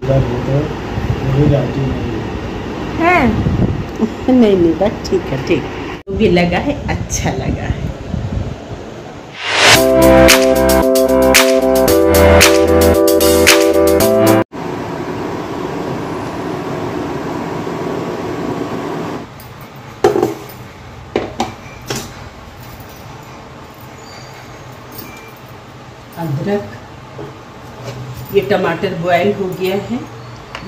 है नहीं नहीं बस ठीक है, ठीक तो भी लगा है, अच्छा लगा है। अदरक, ये टमाटर बॉयल हो गया है,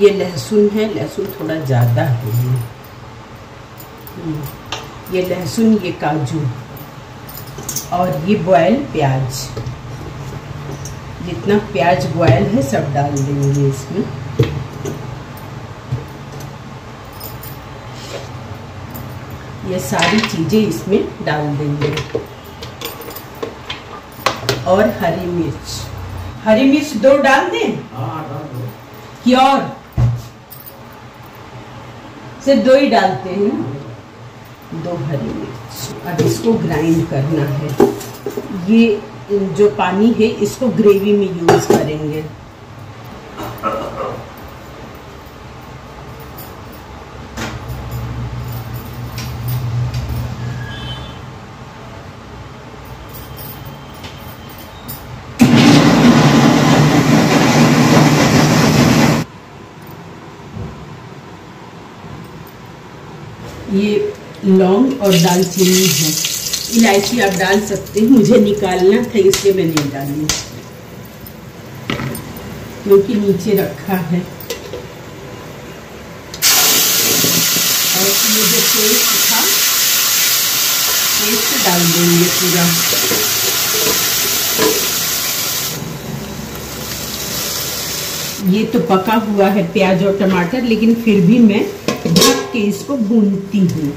ये लहसुन है, लहसुन थोड़ा ज़्यादा है ये लहसुन, ये काजू और ये बॉयल प्याज। जितना प्याज बॉयल है सब डाल देंगे इसमें। ये सारी चीज़ें इसमें डाल देंगे और हरी मिर्च 2 डाल दें कि और सिर्फ 2 ही डालते हैं ना, 2 हरी मिर्च। अब इसको ग्राइंड करना है। ये जो पानी है इसको ग्रेवी में यूज करेंगे। ये लौंग और दालचीनी है, इलायची आप डाल सकते हैं, मुझे निकालना था इसलिए मैं नहीं डाली क्योंकि नीचे रखा है। और ये जो पेस्ट था, पेस्ट डाल देंगे पूरा। ये तो पका हुआ है प्याज और टमाटर, लेकिन फिर भी मैं ढक के इसको भूनती हूँ।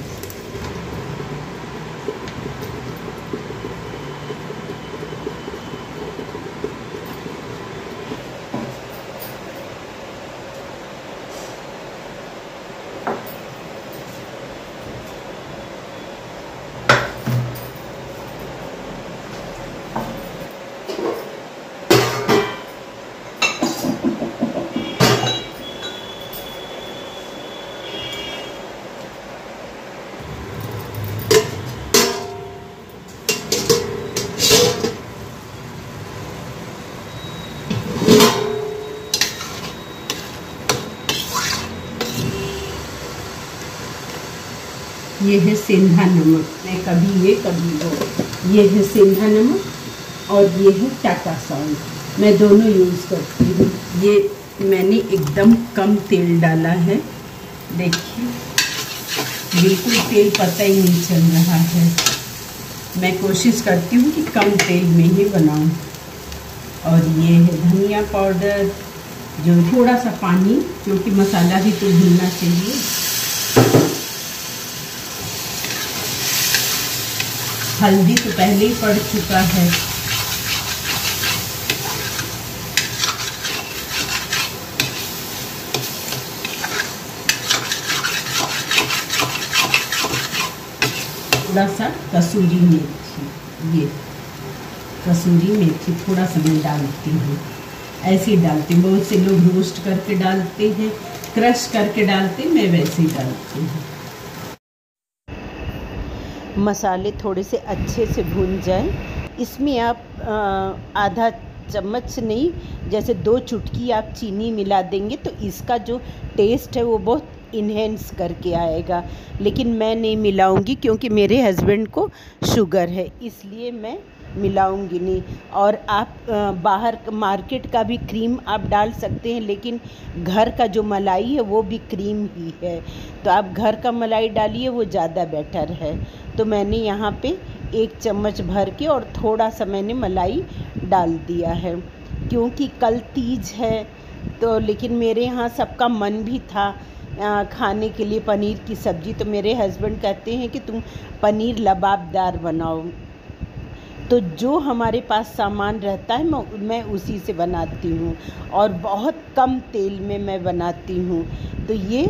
ये है सेंधा नमक, मैं कभी ये कभी वो। ये है सेंधा नमक और ये है टाटा सॉल्ट, मैं दोनों यूज़ करती हूँ। ये मैंने एकदम कम तेल डाला है, देखिए बिल्कुल तेल पता ही नहीं चल रहा है। मैं कोशिश करती हूँ कि कम तेल में ही बनाऊँ। और ये है धनिया पाउडर, जो थोड़ा सा पानी, क्योंकि मसाला भी तो भूनना चाहिए। हल्दी तो पहले ही पड़ चुका है। थोड़ा सा कसूरी मेथी, ये कसूरी मेथी थोड़ा सा मैं डालती हूँ, ऐसे ही डालती हूँ। बहुत से लोग रोस्ट करके डालते हैं, क्रश करके डालते हैं, मैं वैसे ही डालती हूँ। मसाले थोड़े से अच्छे से भून जाएं, इसमें आप आधा चम्मच नहीं, जैसे 2 चुटकी आप चीनी मिला देंगे तो इसका जो टेस्ट है वो बहुत इन्हेंस करके आएगा। लेकिन मैं नहीं मिलाऊंगी क्योंकि मेरे हस्बैंड को शुगर है, इसलिए मैं मिलाऊंगी नहीं। और आप बाहर मार्केट का भी क्रीम आप डाल सकते हैं, लेकिन घर का जो मलाई है वो भी क्रीम ही है, तो आप घर का मलाई डालिए, वो ज़्यादा बेटर है। तो मैंने यहाँ पे 1 चम्मच भर के और थोड़ा सा मैंने मलाई डाल दिया है, क्योंकि कल तीज है। तो लेकिन मेरे यहाँ सबका मन भी था खाने के लिए पनीर की सब्ज़ी, तो मेरे हस्बैंड कहते हैं कि तुम पनीर लबाबदार बनाओ। तो जो हमारे पास सामान रहता है मैं उसी से बनाती हूँ, और बहुत कम तेल में मैं बनाती हूँ। तो ये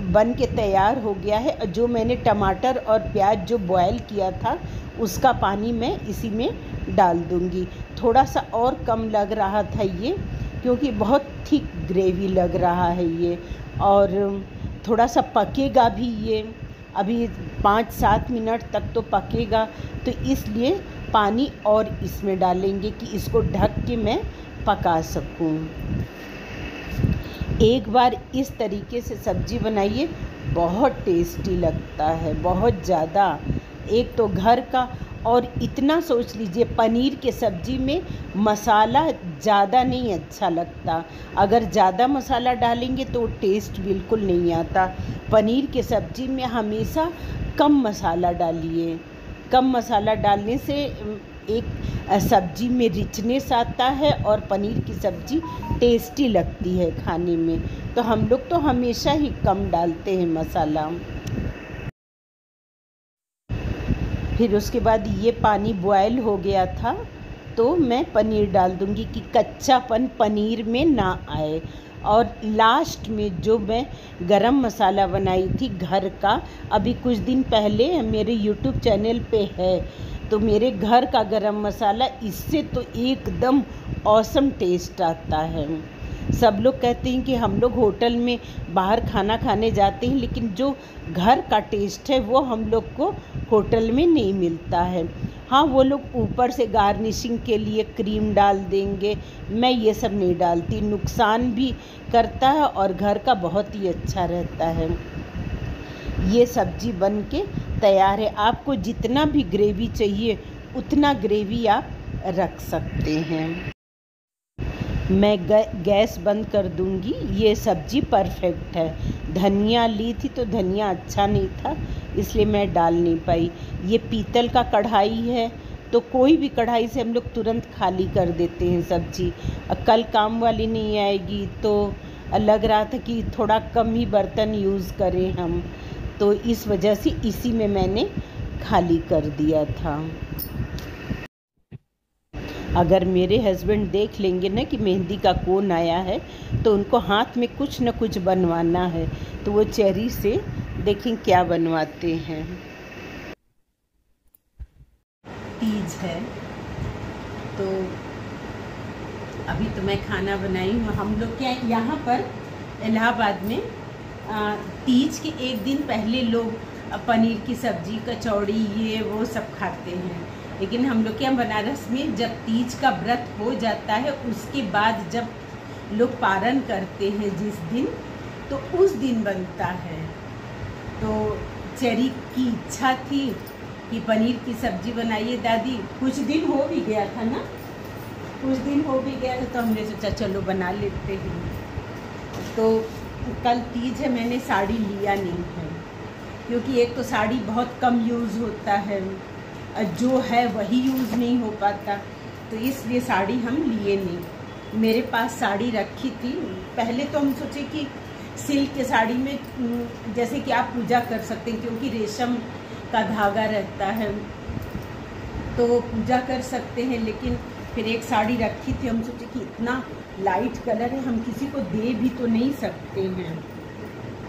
बन के तैयार हो गया है। जो मैंने टमाटर और प्याज जो बॉयल किया था उसका पानी मैं इसी में डाल दूँगी। थोड़ा सा और कम लग रहा था ये, क्योंकि बहुत थिक ग्रेवी लग रहा है ये, और थोड़ा सा पकेगा भी ये, अभी 5-7 मिनट तक तो पकेगा। तो इसलिए पानी और इसमें डालेंगे कि इसको ढक के मैं पका सकूं। एक बार इस तरीके से सब्ज़ी बनाइए, बहुत टेस्टी लगता है, बहुत ज़्यादा। एक तो घर का, और इतना सोच लीजिए पनीर के सब्ज़ी में मसाला ज़्यादा नहीं अच्छा लगता। अगर ज़्यादा मसाला डालेंगे तो टेस्ट बिल्कुल नहीं आता। पनीर के सब्ज़ी में हमेशा कम मसाला डालिए। कम मसाला डालने से एक सब्ज़ी में रिचनेस आता है और पनीर की सब्ज़ी टेस्टी लगती है खाने में। तो हम लोग तो हमेशा ही कम डालते हैं मसाला। फिर उसके बाद ये पानी बॉयल हो गया था, तो मैं पनीर डाल दूँगी कि कच्चापन पनीर में ना आए। और लास्ट में जो मैं गरम मसाला बनाई थी घर का, अभी कुछ दिन पहले मेरे यूट्यूब चैनल पे है, तो मेरे घर का गरम मसाला, इससे तो एकदम ऑसम टेस्ट आता है। सब लोग कहते हैं कि हम लोग होटल में बाहर खाना खाने जाते हैं, लेकिन जो घर का टेस्ट है वो हम लोग को होटल में नहीं मिलता है। हाँ, वो लोग ऊपर से गार्निशिंग के लिए क्रीम डाल देंगे, मैं ये सब नहीं डालती, नुकसान भी करता है और घर का बहुत ही अच्छा रहता है। ये सब्ज़ी बन के तैयार है। आपको जितना भी ग्रेवी चाहिए उतना ग्रेवी आप रख सकते हैं। मैं गैस बंद कर दूंगी। ये सब्ज़ी परफेक्ट है। धनिया ली थी तो धनिया अच्छा नहीं था, इसलिए मैं डाल नहीं पाई। ये पीतल का कढ़ाई है, तो कोई भी कढ़ाई से हम लोग तुरंत खाली कर देते हैं सब्ज़ी। कल काम वाली नहीं आएगी, तो लग रहा था कि थोड़ा कम ही बर्तन यूज़ करें हम, तो इस वजह से इसी में मैंने खाली कर दिया था। अगर मेरे हस्बैंड देख लेंगे ना कि मेहंदी का कोन आया है, तो उनको हाथ में कुछ न कुछ बनवाना है, तो वो चेरी से देखें क्या बनवाते हैं। तीज है, तो अभी तो मैं खाना बनाई हूँ। हम लोग क्या यहाँ पर इलाहाबाद में तीज के एक दिन पहले लोग पनीर की सब्ज़ी, कचौड़ी, ये वो सब खाते हैं। लेकिन हम लोग के यहाँ बनारस में जब तीज का व्रत हो जाता है, उसके बाद जब लोग पारण करते हैं जिस दिन, तो उस दिन बनता है। तो चेरी की इच्छा थी कि पनीर की सब्ज़ी बनाइए दादी। कुछ दिन हो भी गया था ना, कुछ दिन हो भी गया था, तो हमने सोचा चलो बना लेते हैं। तो कल तीज है, मैंने साड़ी लिया नहीं है, क्योंकि एक तो साड़ी बहुत कम यूज़ होता है, जो है वही यूज़ नहीं हो पाता, तो इसलिए साड़ी हम लिए नहीं। मेरे पास साड़ी रखी थी। पहले तो हम सोचे कि सिल्क के साड़ी में जैसे कि आप पूजा कर सकते हैं, क्योंकि रेशम का धागा रहता है, तो पूजा कर सकते हैं। लेकिन फिर एक साड़ी रखी थी, हम सोचे कि इतना लाइट कलर है, हम किसी को दे भी तो नहीं सकते हैं,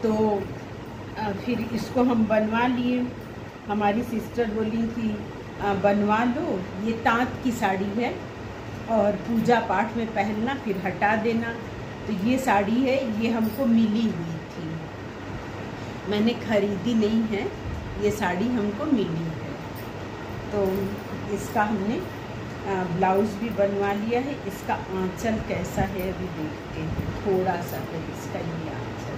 तो फिर इसको हम बनवा लिए। हमारी सिस्टर बोली कि बनवा लो, ये ताँत की साड़ी है और पूजा पाठ में पहनना, फिर हटा देना। तो ये साड़ी है, ये हमको मिली हुई थी, मैंने खरीदी नहीं है, ये साड़ी हमको मिली है। तो इसका हमने ब्लाउज़ भी बनवा लिया है। इसका आंचल कैसा है अभी देखते हैं। थोड़ा सा है इसका ये आंचल,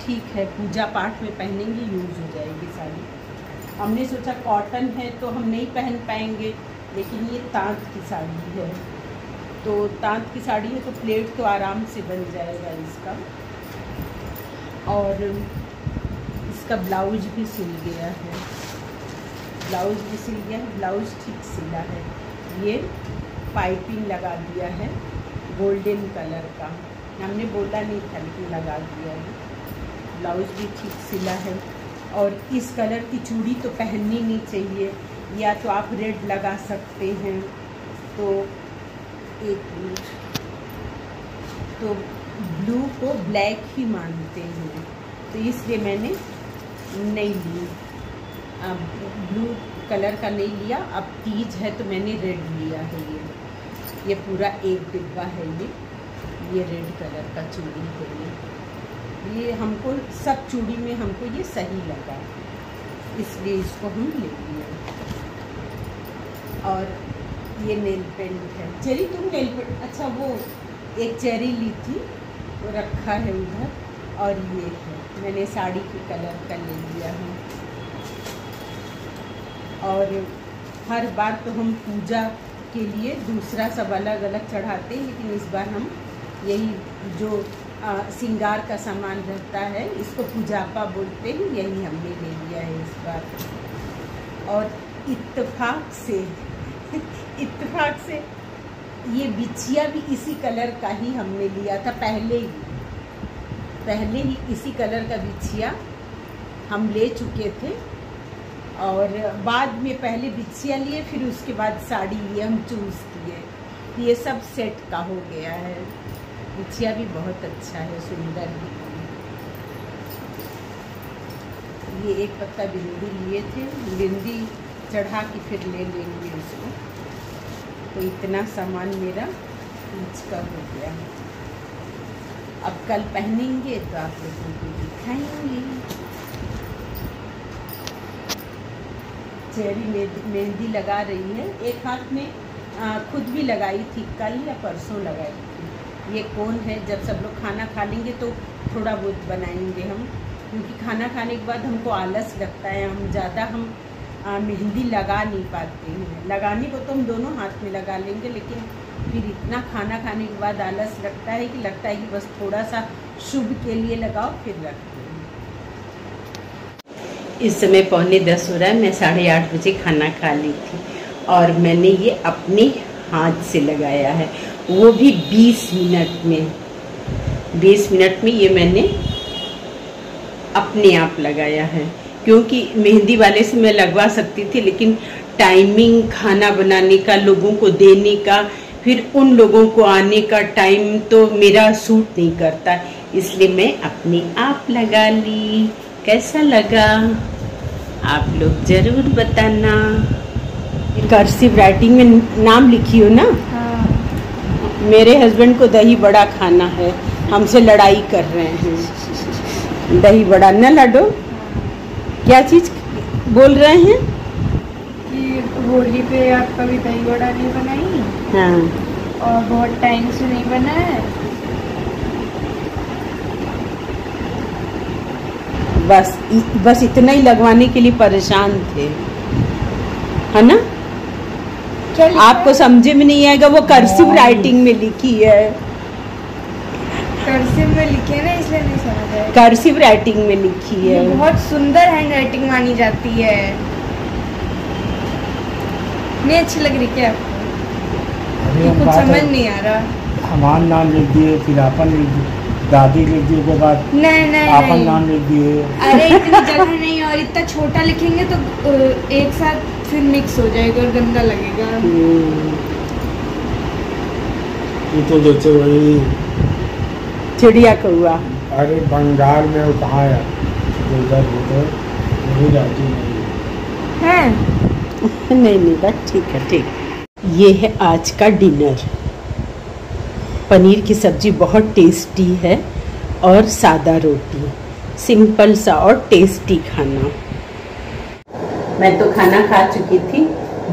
ठीक है, पूजा पाठ में पहनेंगे, यूज़ हो जाएगी साड़ी। हमने सोचा कॉटन है तो हम नहीं पहन पाएंगे, लेकिन ये ताँत की साड़ी है, तो ताँत की साड़ी है तो प्लेट तो आराम से बन जाएगा इसका। और इसका ब्लाउज भी सिल गया है, ब्लाउज भी सिल गया है, ब्लाउज ठीक सिला है। ये पाइपिंग लगा दिया है गोल्डन कलर का, हमने बोला नहीं था लेकिन लगा दिया है। ब्लाउज भी ठीक सिला है। और इस कलर की चूड़ी तो पहननी नहीं चाहिए, या तो आप रेड लगा सकते हैं। तो एक मिनट, तो ब्लू को ब्लैक ही मानते हैं, तो इसलिए मैंने नहीं ली, ब्लू कलर का नहीं लिया। अब तीज है तो मैंने रेड लिया है। ये पूरा एक डिब्बा है। ये रेड कलर का चूड़ी है। ये हमको सब चूड़ी में हमको ये सही लगा, इसलिए इसको हम ले लिए। और ये नेल पेंट है। चेरी तुम नेल पेंट, अच्छा वो एक चेरी ली थी वो रखा है उधर। और ये है, मैंने साड़ी के कलर का ले लिया है। और हर बार तो हम पूजा के लिए दूसरा सब अलग अलग चढ़ाते हैं, लेकिन इस बार हम यही जो श्रृंगार का सामान रहता है, इसको पूजापा बोलते हैं, यही हमने ले लिया है इस बार। और इत्तेफाक से ये बिछिया भी इसी कलर का ही हमने लिया था। पहले ही इसी कलर का बिछिया हम ले चुके थे। और बाद में पहले बिछिया लिए, फिर उसके बाद साड़ी ये हम चूज़ किए। ये सब सेट का हो गया है। बिछिया भी बहुत अच्छा है, सुंदर है। ये एक पत्ता बिंदी लिए थे, बिंदी चढ़ा के फिर ले लेंगे उसको। तो इतना सामान मेरा ईच का हो गया। अब कल पहनेंगे तो आप लोगों को दिखाएंगे। चेरी मेहंदी लगा रही है, एक हाथ में खुद भी लगाई थी, कल या परसों लगाई थी। ये कौन है, जब सब लोग खाना खा लेंगे तो थोड़ा बहुत बनाएंगे हम, क्योंकि खाना खाने के बाद हमको आलस लगता है। हम ज़्यादा मेहंदी लगा नहीं पाते हैं। लगाने को तो हम दोनों हाथ में लगा लेंगे, लेकिन फिर इतना खाना खाने के बाद आलस लगता है कि बस थोड़ा सा शुभ के लिए लगाओ, फिर रखते हैं। इस समय 9:45 हो रहा है। मैं 8:30 बजे खाना खा ली थी और मैंने ये अपने हाथ से लगाया है, वो भी 20 मिनट में। 20 मिनट में ये मैंने अपने आप लगाया है, क्योंकि मेहंदी वाले से मैं लगवा सकती थी, लेकिन टाइमिंग खाना बनाने का, लोगों को देने का, फिर उन लोगों को आने का टाइम तो मेरा सूट नहीं करता, इसलिए मैं अपने आप लगा ली। कैसा लगा आप लोग ज़रूर बताना। कर्सिव राइटिंग में नाम लिखी हो ना? हाँ। मेरे हस्बैंड को दही बड़ा खाना है, हमसे लड़ाई कर रहे हैं। दही बड़ा न लडो। क्या चीज़ बोल रहे हैं? कि होली पे आप कभी दही बड़ा नहीं बनाई? हाँ। और बहुत टाइम से नहीं बना है। बस इतना ही लगवाने के लिए परेशान थे, है ना? आपको समझे में नहीं आएगा, वो कर्सिव राइटिंग में लिखी है। कर्सिव में लिखी है ना, इसलिए नहीं समझ आया। कर्सिव राइटिंग में लिखी है। बहुत सुंदर हैंड राइटिंग मानी जाती है। नहीं अच्छी लग रही क्या आपको? कुछ समझ नहीं आ रहा। हमारा नाम लिख दिए, फिर आपन लिख दिए, दादी लिख दिए के बाद नहीं आपन नाम लिख दिए। अरे इतनी जगह नहीं, और इतना छोटा लिखेंगे तो एक साथ फिर मिक्स हो जाएगा और गंदा लगेगा। ये तो जैसे वही चिड़िया कौआ। अरे बंगाल में वो कहाँ है, उधर वही जाती नहीं है। नहीं बस ठीक है। ये है आज का डिनर। पनीर की सब्जी बहुत टेस्टी है और सादा रोटी, सिंपल सा और टेस्टी खाना। मैं तो खाना खा चुकी थी,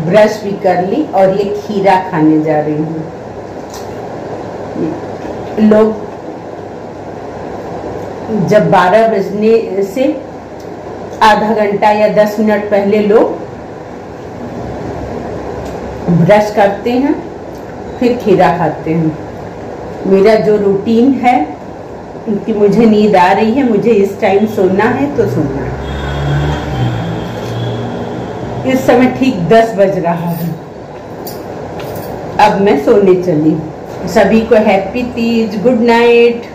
ब्रश भी कर ली और ये खीरा खाने जा रही हूँ। लोग जब 12 बजने से आधा घंटा या 10 मिनट पहले लोग ब्रश करते हैं, फिर खीरा खाते हैं। मेरा जो रूटीन है कि मुझे नींद आ रही है, मुझे इस टाइम सोना है तो सोना है। इस समय ठीक 10 बज रहा है। अब मैं सोने चली। सभी को हैप्पी तीज, गुड नाइट।